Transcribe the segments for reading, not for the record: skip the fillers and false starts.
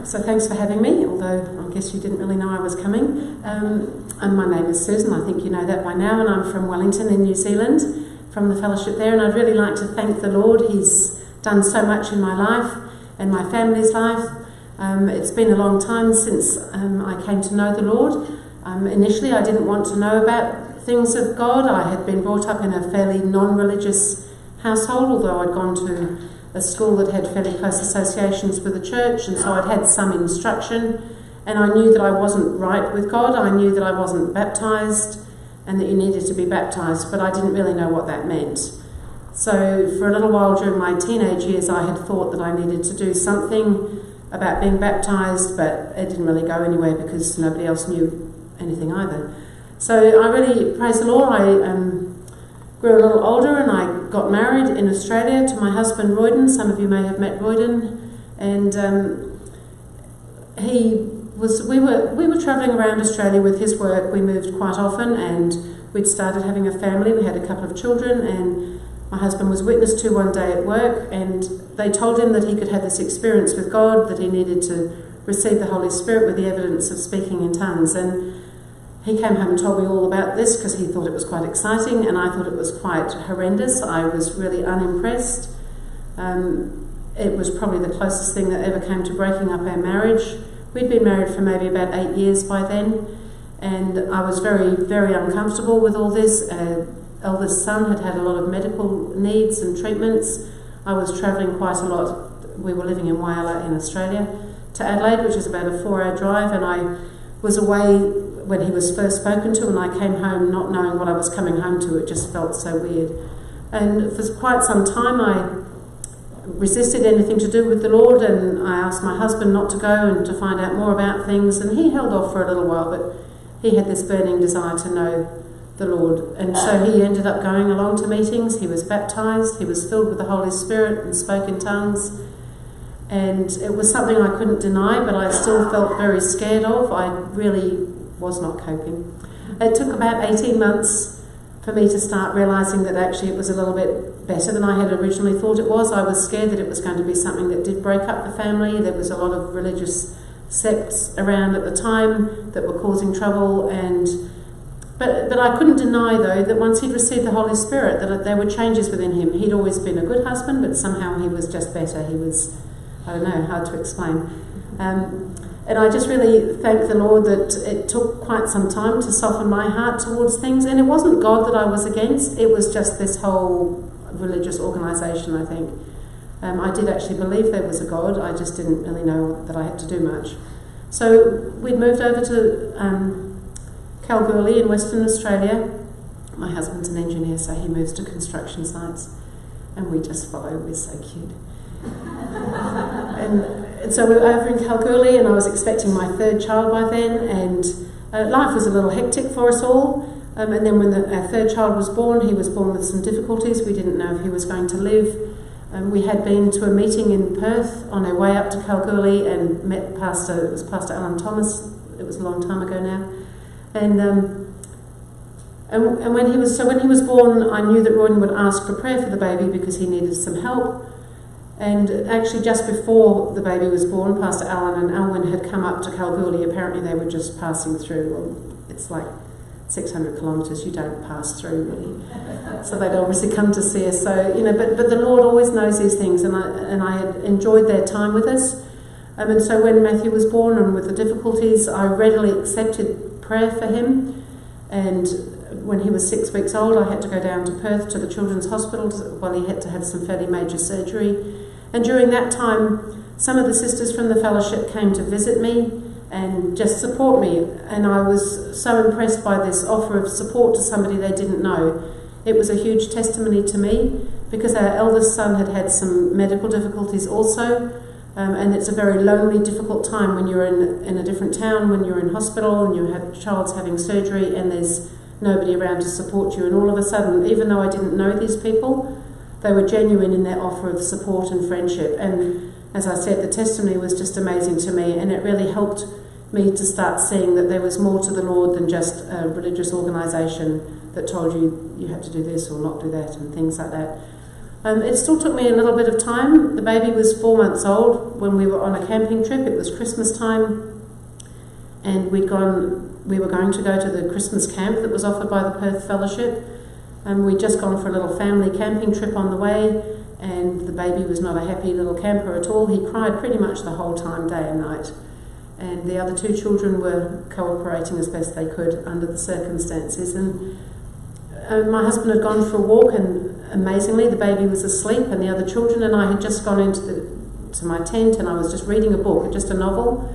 So thanks for having me, although I guess you didn't really know I was coming. And my name is Susan, I think you know that by now, and I'm from Wellington in New Zealand, from the fellowship there, and I'd really like to thank the Lord. He's done so much in my life and my family's life. It's been a long time since I came to know the Lord. Initially I didn't want to know about things of God. I had been brought up in a fairly non-religious household, although I'd gone to a school that had fairly close associations with the church, and so I'd had some instruction, and I knew that I wasn't right with God. I knew that I wasn't baptised and that you needed to be baptised, but I didn't really know what that meant. So for a little while during my teenage years I had thought that I needed to do something about being baptised, but it didn't really go anywhere because nobody else knew anything either. So I really, praise the Lord, I grew a little older and I got married in Australia to my husband Royden. Some of you may have met Royden, and we were travelling around Australia with his work. We moved quite often, and we'd started having a family. We had a couple of children, and my husband was witness to one day at work, and they told him that he could have this experience with God, that he needed to receive the Holy Spirit with the evidence of speaking in tongues. And he came home and told me all about this because he thought it was quite exciting, and I thought it was quite horrendous. I was really unimpressed. It was probably the closest thing that ever came to breaking up our marriage. We'd been married for maybe about 8 years by then, and I was very, very uncomfortable with all this. Eldest son had had a lot of medical needs and treatments. I was travelling quite a lot. We were living in Whyalla in Australia to Adelaide, which is about a 4-hour drive, and I was away when he was first spoken to, and I came home not knowing what I was coming home to. It just felt so weird. And for quite some time I resisted anything to do with the Lord, and I asked my husband not to go and to find out more about things, and he held off for a little while, but he had this burning desire to know the Lord, and so he ended up going along to meetings. He was baptised, he was filled with the Holy Spirit and spoke in tongues, and it was something I couldn't deny, but I still felt very scared of. I really was not coping. It took about 18 months for me to start realising that actually it was a little bit better than I had originally thought it was. I was scared that it was going to be something that did break up the family. There was a lot of religious sects around at the time that were causing trouble, but I couldn't deny, though, that once he'd received the Holy Spirit, that there were changes within him. He'd always been a good husband, but somehow he was just better. He was, I don't know, hard to explain. And I just really thank the Lord that it took quite some time to soften my heart towards things. And it wasn't God that I was against, it was just this whole religious organisation, I think. I did actually believe there was a God, I just didn't really know that I had to do much. So we'd moved over to Kalgoorlie in Western Australia. My husband's an engineer, so he moves to construction sites, and we just follow. We're so cute. And so we were over in Kalgoorlie, and I was expecting my 3rd child by then, and life was a little hectic for us all. And then when our 3rd child was born, he was born with some difficulties. We didn't know if he was going to live. We had been to a meeting in Perth on our way up to Kalgoorlie and met Pastor Alan Thomas. It was a long time ago now. And when he was born, I knew that Royden would ask for prayer for the baby because he needed some help. And actually, just before the baby was born, Pastor Alan and Alwyn had come up to Kalgoorlie. Apparently, they were just passing through. Well, it's like 600 kilometres. You don't pass through, really. So they'd obviously come to see us. So but the Lord always knows these things, and I had enjoyed their time with us. And so when Matthew was born and with the difficulties, I readily accepted prayer for him. And when he was 6 weeks old, I had to go down to Perth to the Children's Hospital while he had to have some fairly major surgery. And during that time, some of the sisters from the fellowship came to visit me and just support me. And I was so impressed by this offer of support to somebody they didn't know. It was a huge testimony to me because our eldest son had had some medical difficulties also. And it's a very lonely, difficult time when you're in a different town, when you're in hospital and your child's having surgery and there's nobody around to support you. And all of a sudden, even though I didn't know these people, they were genuine in their offer of support and friendship. And as I said, the testimony was just amazing to me, and it really helped me to start seeing that there was more to the Lord than just a religious organisation that told you you had to do this or not do that and things like that. It still took me a little bit of time. The baby was 4 months old when we were on a camping trip. It was Christmas time, and we were going to go to the Christmas camp that was offered by the Perth Fellowship. We'd just gone for a little family camping trip on the way, and the baby was not a happy little camper at all. He cried pretty much the whole time, day and night. And the other 2 children were cooperating as best they could under the circumstances. And my husband had gone for a walk, and amazingly the baby was asleep, and the other children and I had just gone into my tent, and I was just reading a book, just a novel.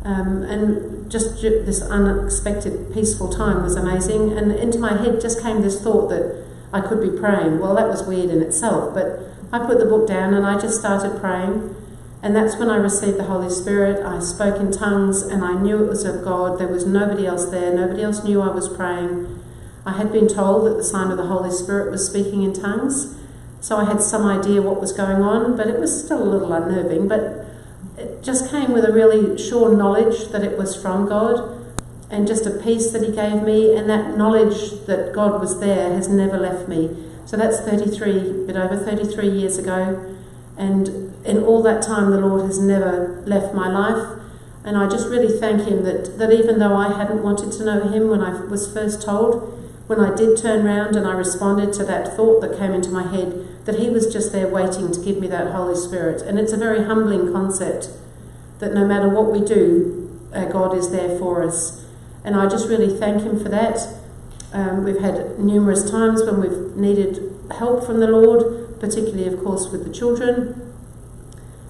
And just this unexpected peaceful time was amazing, and into my head just came this thought that I could be praying. Well, that was weird in itself, but I put the book down and I just started praying, and that's when I received the Holy Spirit. I spoke in tongues, and I knew it was of God. There was nobody else there. Nobody else knew I was praying. I had been told that the sign of the Holy Spirit was speaking in tongues, so I had some idea what was going on, but it was still a little unnerving. But it just came with a really sure knowledge that it was from God, and just a peace that He gave me, and that knowledge that God was there has never left me. So that's a bit over 33 years ago, and in all that time the Lord has never left my life. And I just really thank Him that even though I hadn't wanted to know Him when I was first told, when I did turn round and I responded to that thought that came into my head, that He was just there waiting to give me that Holy Spirit. And it's a very humbling concept that no matter what we do, God is there for us. And I just really thank Him for that. We've had numerous times when we've needed help from the Lord, particularly, of course, with the children.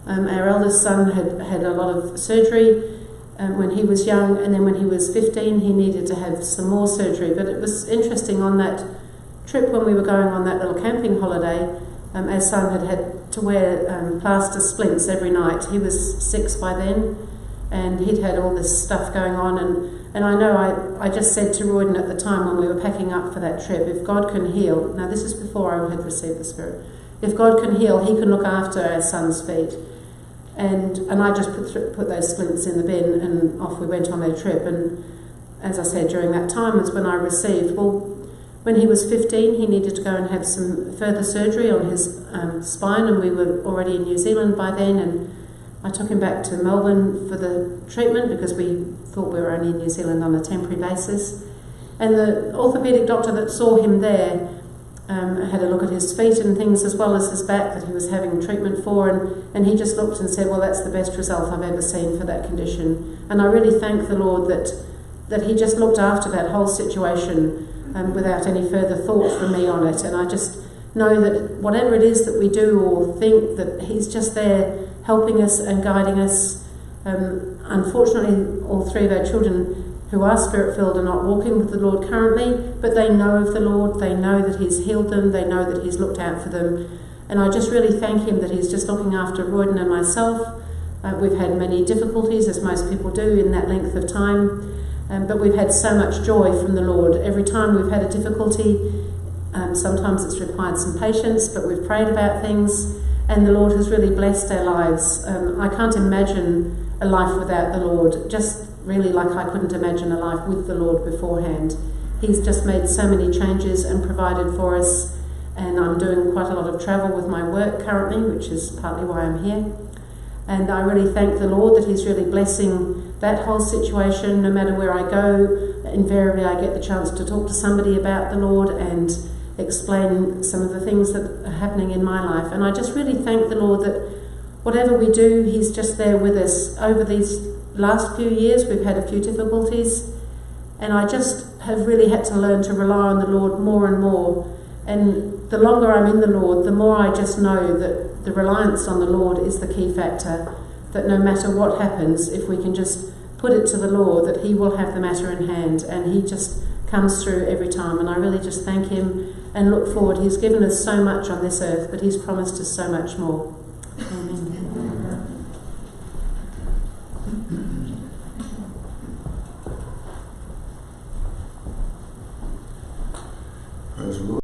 Our eldest son had a lot of surgery when he was young, and then when he was 15 he needed to have some more surgery. But it was interesting, on that trip when we were going on that little camping holiday, our son had to wear plaster splints every night. He was 6 by then, and he'd had all this stuff going on, and I know I just said to Royden at the time when we were packing up for that trip, if God can heal, now this is before I had received the Spirit, if God can heal, He can look after our son's feet. And I just put those splints in the bin, and off we went on our trip. And as I said, during that time was when I received, when he was 15, he needed to go and have some further surgery on his spine, and we were already in New Zealand by then, and I took him back to Melbourne for the treatment because we thought we were only in New Zealand on a temporary basis. And the orthopaedic doctor that saw him there had a look at his feet and things, as well as his back that he was having treatment for, and he just looked and said, well, that's the best result I've ever seen for that condition. And I really thank the Lord that He just looked after that whole situation without any further thought from me on it. And I just know that whatever it is that we do or think, that He's just there helping us and guiding us. Unfortunately, all 3 of our children who are Spirit-filled are not walking with the Lord currently, but they know of the Lord, they know that He's healed them, they know that He's looked out for them. And I just really thank Him that He's just looking after Royden and myself. We've had many difficulties, as most people do, in that length of time, but we've had so much joy from the Lord. Every time we've had a difficulty, sometimes it's required some patience, but we've prayed about things, and the Lord has really blessed our lives. I can't imagine a life without the Lord, just really like I couldn't imagine a life with the Lord beforehand. He's just made so many changes and provided for us, and I'm doing quite a lot of travel with my work currently, which is partly why I'm here. And I really thank the Lord that He's really blessing that whole situation. No matter where I go, invariably I get the chance to talk to somebody about the Lord and explain some of the things that are happening in my life. And I just really thank the Lord that whatever we do, He's just there with us. Over these last few years we've had a few difficulties, and I just have really had to learn to rely on the Lord more and more. And the longer I'm in the Lord, the more I just know that the reliance on the Lord is the key factor, that no matter what happens, if we can just put it to the Lord, that He will have the matter in hand, and He just comes through every time. And I really just thank Him and look forward. He's given us so much on this earth, but He's promised us so much more.